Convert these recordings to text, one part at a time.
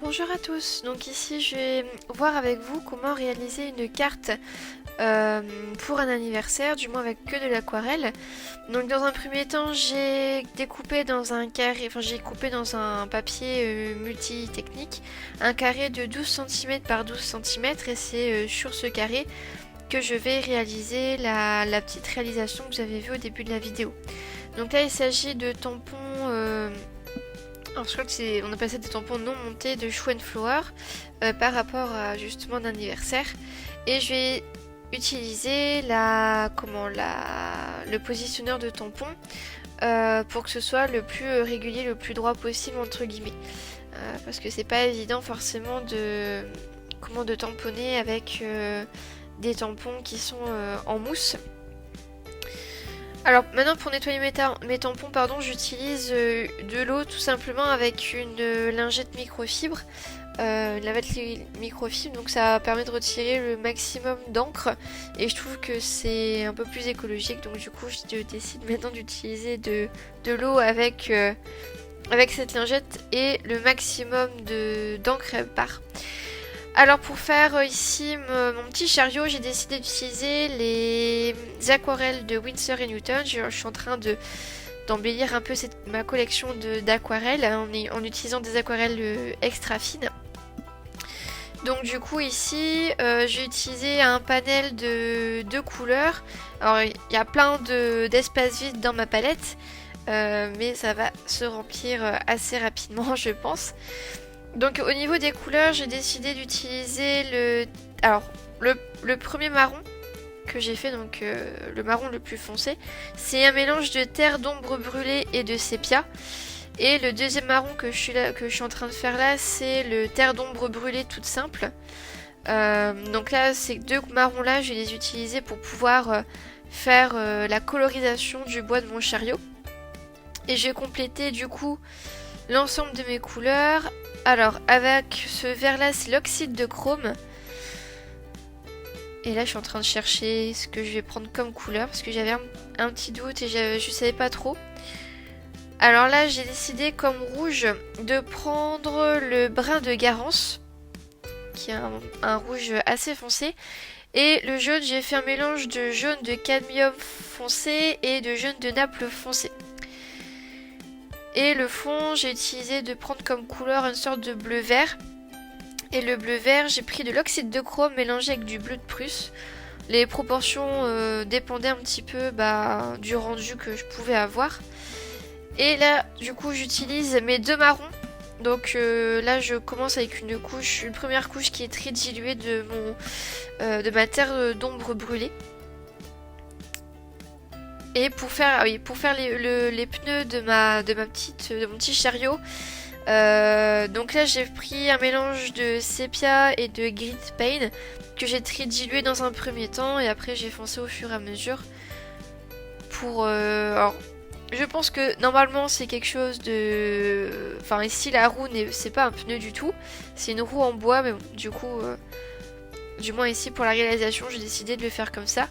Bonjour à tous, donc ici je vais voir avec vous comment réaliser une carte pour un anniversaire, du moins avec que de l'aquarelle. Donc dans un premier temps j'ai découpé dans un carré, enfin j'ai coupé dans un papier multi-technique un carré de 12 cm par 12 cm et c'est sur ce carré que je vais réaliser la petite réalisation que vous avez vue au début de la vidéo. Donc là il s'agit de tampons... alors je crois que on appelle ça des tampons non montés de Shoe Flower par rapport à justement un anniversaire. Et je vais utiliser le positionneur de tampon pour que ce soit le plus régulier, le plus droit possible entre guillemets. Parce que c'est pas évident forcément de tamponner avec des tampons qui sont en mousse. Alors maintenant pour nettoyer mes tampons, j'utilise de l'eau tout simplement avec une lingette microfibre. Une lavette microfibre, donc ça permet de retirer le maximum d'encre et je trouve que c'est un peu plus écologique, donc du coup je décide maintenant d'utiliser de l'eau avec cette lingette et le maximum d'encre part. Alors pour faire ici mon petit chariot, j'ai décidé d'utiliser les aquarelles de Winsor & Newton. Je suis en train d'embellir un peu ma collection d'aquarelles en utilisant des aquarelles extra fines. Donc du coup ici j'ai utilisé un panel de deux couleurs. Alors il y a plein d'espaces vides dans ma palette, mais ça va se remplir assez rapidement je pense. Donc au niveau des couleurs, j'ai décidé d'utiliser le premier marron que j'ai fait, donc le marron le plus foncé. C'est un mélange de terre d'ombre brûlée et de sépia. Et le deuxième marron que je suis en train de faire là, c'est le terre d'ombre brûlée toute simple. Donc là, ces deux marrons là, je vais les utiliser pour pouvoir faire la colorisation du bois de mon chariot. Et je vais compléter du coup l'ensemble de mes couleurs. Alors avec ce vert là, c'est l'oxyde de chrome. Et là je suis en train de chercher ce que je vais prendre comme couleur parce que j'avais un petit doute et je savais pas trop. Alors là j'ai décidé comme rouge de prendre le brun de Garance, qui est un rouge assez foncé. Et le jaune, j'ai fait un mélange de jaune de cadmium foncé et de jaune de Naples foncé. Et le fond, j'ai utilisé de prendre comme couleur une sorte de bleu vert. Et le bleu vert, j'ai pris de l'oxyde de chrome mélangé avec du bleu de Prusse. Les proportions dépendaient un petit peu du rendu que je pouvais avoir. Et là, du coup, j'utilise mes deux marrons. Donc là, je commence avec une première couche qui est très diluée de ma terre d'ombre brûlée. Et pour faire les pneus de mon petit chariot, donc là j'ai pris un mélange de sépia et de grit paint que j'ai très dilué dans un premier temps et après j'ai foncé au fur et à mesure. Alors, je pense que normalement c'est quelque chose de... Enfin ici la roue c'est pas un pneu du tout, c'est une roue en bois, mais bon, du coup... Du moins ici pour la réalisation, j'ai décidé de le faire comme ça.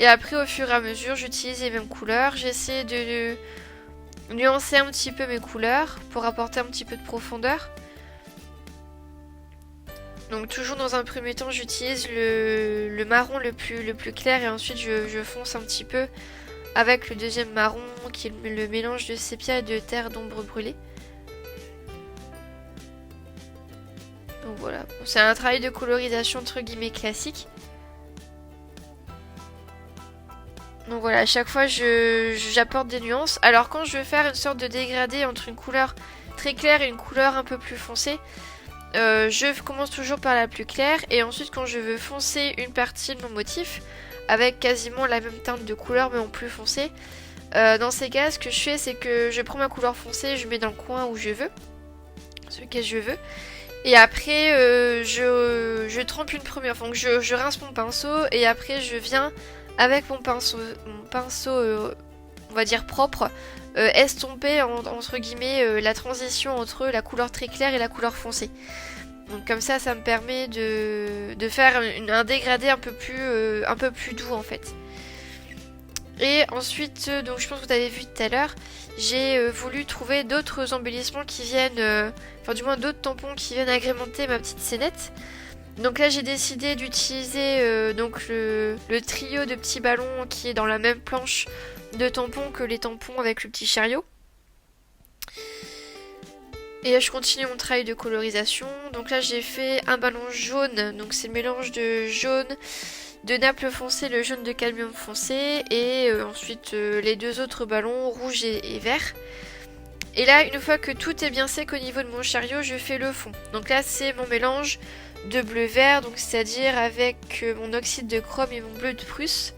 Et après au fur et à mesure, j'utilise les mêmes couleurs. J'essaie de nuancer un petit peu mes couleurs pour apporter un petit peu de profondeur. Donc toujours dans un premier temps, j'utilise le marron le plus clair et ensuite je fonce un petit peu avec le deuxième marron qui est le mélange de sépia et de terre d'ombre brûlée. Donc voilà, c'est un travail de colorisation entre guillemets classique. Donc voilà, à chaque fois j'apporte des nuances. Alors quand je veux faire une sorte de dégradé entre une couleur très claire et une couleur un peu plus foncée, je commence toujours par la plus claire et ensuite quand je veux foncer une partie de mon motif avec quasiment la même teinte de couleur mais en plus foncé, dans ces cas ce que je fais c'est que je prends ma couleur foncée, je mets dans le coin où je veux, sur lequel je veux. Et après, je trempe une première fois. Donc je rince mon pinceau et après je viens avec mon pinceau on va dire propre, estomper entre guillemets la transition entre la couleur très claire et la couleur foncée. Donc comme ça me permet de faire un dégradé un peu plus doux en fait. Et ensuite, donc je pense que vous avez vu tout à l'heure, j'ai voulu trouver d'autres embellissements qui viennent, enfin du moins d'autres tampons qui viennent agrémenter ma petite scénette. Donc là j'ai décidé d'utiliser donc le trio de petits ballons qui est dans la même planche de tampons que les tampons avec le petit chariot. Et là, je continue mon travail de colorisation. Donc là j'ai fait un ballon jaune, donc c'est le mélange de jaune, de Naples foncé, le jaune de cadmium foncé, et ensuite les deux autres ballons rouge et vert. Et là, une fois que tout est bien sec au niveau de mon chariot, je fais le fond. Donc là, c'est mon mélange de bleu-vert, donc c'est-à-dire avec mon oxyde de chrome et mon bleu de Prusse.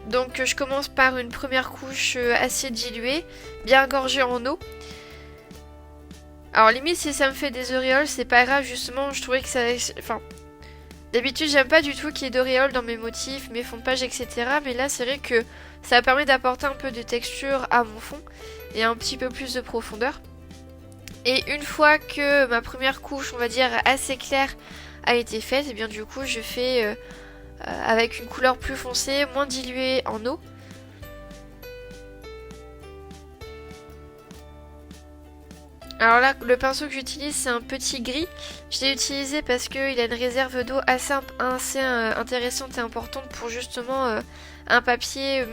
Donc je commence par une première couche assez diluée, bien gorgée en eau. Alors limite, si ça me fait des auréoles, c'est pas grave, justement, je trouvais que ça... Enfin, d'habitude, j'aime pas du tout qu'il y ait d'auréoles dans mes motifs, mes fonds de page, etc. Mais là, c'est vrai que ça permet d'apporter un peu de texture à mon fond et un petit peu plus de profondeur. Et une fois que ma première couche, on va dire, assez claire a été faite, et bien du coup, je fais avec une couleur plus foncée, moins diluée en eau. Alors là, le pinceau que j'utilise, c'est un petit gris. Je l'ai utilisé parce qu'il a une réserve d'eau assez intéressante et importante pour justement un papier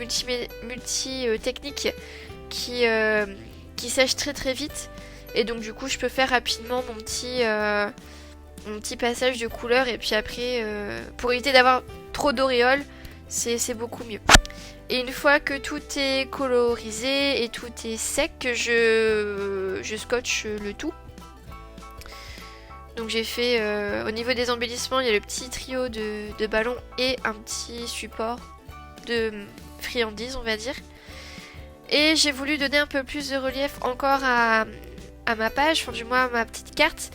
multi-technique qui sèche très très vite. Et donc du coup, je peux faire rapidement mon petit passage de couleur. Et puis après, pour éviter d'avoir trop d'auréoles, c'est beaucoup mieux. Et une fois que tout est colorisé et tout est sec, je scotche le tout. Donc j'ai fait, au niveau des embellissements, il y a le petit trio de ballons et un petit support de friandises, on va dire. Et j'ai voulu donner un peu plus de relief encore à ma page, enfin du moins à ma petite carte.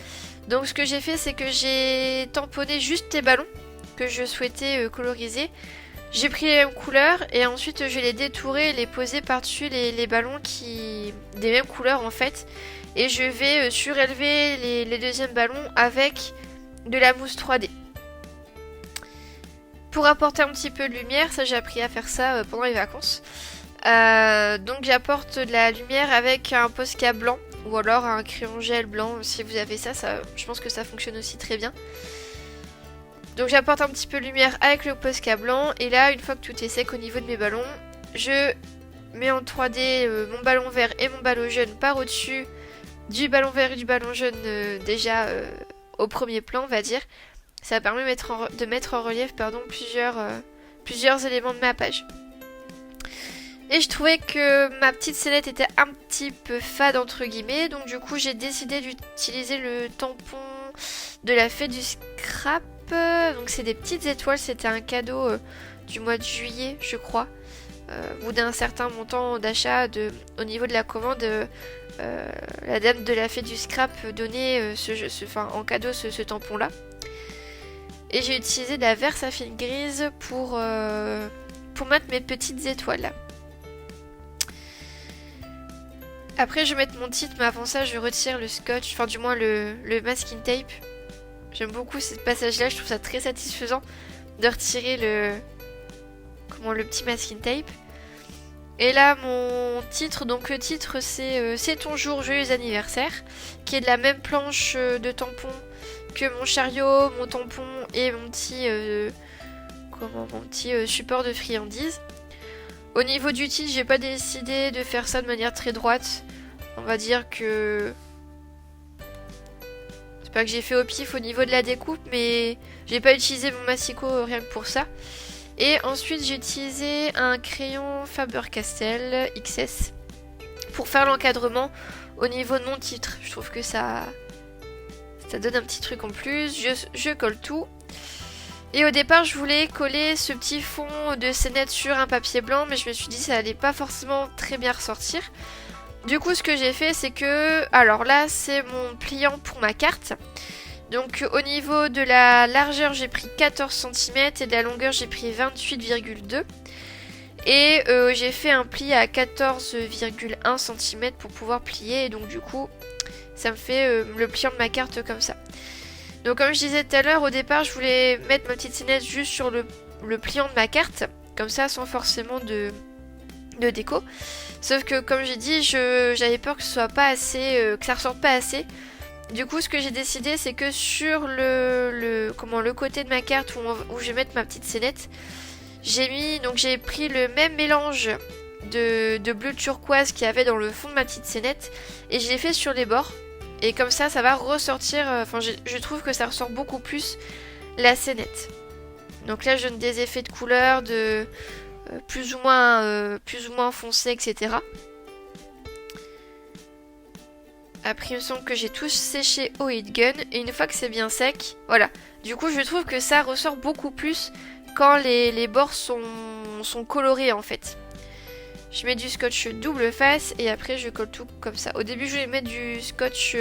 Donc ce que j'ai fait, c'est que j'ai tamponné juste les ballons que je souhaitais coloriser. J'ai pris les mêmes couleurs et ensuite je les détourer et les poser par-dessus les ballons des mêmes couleurs en fait. Et je vais surélever les deuxièmes ballons avec de la mousse 3D. Pour apporter un petit peu de lumière, ça j'ai appris à faire ça pendant les vacances. Donc j'apporte de la lumière avec un Posca blanc ou alors un crayon gel blanc. Si vous avez ça, je pense que ça fonctionne aussi très bien. Donc j'apporte un petit peu de lumière avec le Posca blanc. Et là, une fois que tout est sec au niveau de mes ballons, je mets en 3D mon ballon vert et mon ballon jaune par au-dessus du ballon vert et du ballon jaune déjà au premier plan, on va dire. Ça permet de mettre en relief plusieurs éléments de ma page. Et je trouvais que ma petite scénette était un petit peu fade entre guillemets. Donc du coup j'ai décidé d'utiliser le tampon de la fée du scrap. Donc c'est des petites étoiles, c'était un cadeau du mois de juillet je crois. Ou d'un certain montant d'achat au niveau de la commande. La dame de la fée du scrap donnait en cadeau ce tampon là. Et j'ai utilisé de la Versafine grise pour mettre mes petites étoiles là. Après je vais mettre mon titre, mais avant ça je retire le scotch, enfin du moins le masking tape. J'aime beaucoup ce passage là, je trouve ça très satisfaisant de retirer le petit masking tape. Et là mon titre, donc le titre c'est ton jour, joyeux anniversaire, qui est de la même planche de tampon que mon chariot, mon tampon et mon petit support de friandises. Au niveau du titre, j'ai pas décidé de faire ça de manière très droite. On va dire que c'est pas que j'ai fait au pif au niveau de la découpe, mais j'ai pas utilisé mon massicot rien que pour ça. Et ensuite j'ai utilisé un crayon Faber-Castell XS pour faire l'encadrement au niveau de mon titre. Je trouve que ça donne un petit truc en plus. Je colle tout. Et au départ je voulais coller ce petit fond de scénette sur un papier blanc, mais je me suis dit que ça allait pas forcément très bien ressortir. Du coup ce que j'ai fait c'est que, alors là c'est mon pliant pour ma carte. Donc au niveau de la largeur j'ai pris 14 cm et de la longueur j'ai pris 28,2. Et j'ai fait un pli à 14,1 cm pour pouvoir plier. Et donc du coup ça me fait le pliant de ma carte comme ça. Donc comme je disais tout à l'heure, au départ je voulais mettre ma petite scénette juste sur le pliant de ma carte. comme ça sans forcément de déco. Sauf que comme j'ai dit, j'avais peur que ce soit pas assez, que ça ressorte pas assez. Du coup, ce que j'ai décidé, c'est que sur le côté de ma carte où je vais mettre ma petite scénette, j'ai pris le même mélange de bleu turquoise qu'il y avait dans le fond de ma petite scénette et je l'ai fait sur les bords. Et comme ça va ressortir, enfin je trouve que ça ressort beaucoup plus la scénette. Donc là, je donne des effets de couleur, de plus ou moins foncé, etc. Après, il me semble que j'ai tout séché au heat gun. Et une fois que c'est bien sec, voilà. Du coup, je trouve que ça ressort beaucoup plus quand les bords sont colorés, en fait. Je mets du scotch double face et après, je colle tout comme ça. Au début, je voulais mettre du scotch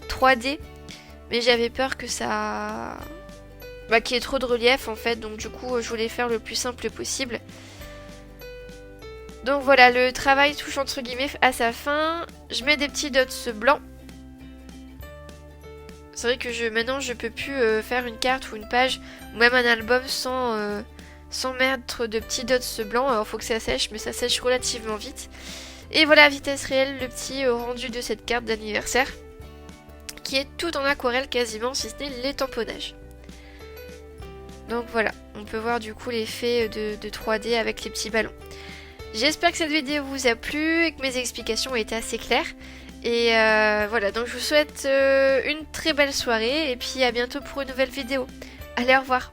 3D. Mais j'avais peur que ça... qu'il y ait trop de relief, en fait. Donc, du coup, je voulais faire le plus simple possible. Donc voilà, le travail touche entre guillemets à sa fin. Je mets des petits dots blancs. C'est vrai que maintenant je peux plus faire une carte ou une page ou même un album sans mettre de petits dots blancs. Alors faut que ça sèche, mais ça sèche relativement vite. Et voilà, à vitesse réelle, le petit rendu de cette carte d'anniversaire. Qui est tout en aquarelle quasiment, si ce n'est les tamponnages. Donc voilà, on peut voir du coup l'effet de 3D avec les petits ballons. J'espère que cette vidéo vous a plu et que mes explications ont été assez claires. Et voilà, donc je vous souhaite une très belle soirée et puis à bientôt pour une nouvelle vidéo. Allez, au revoir!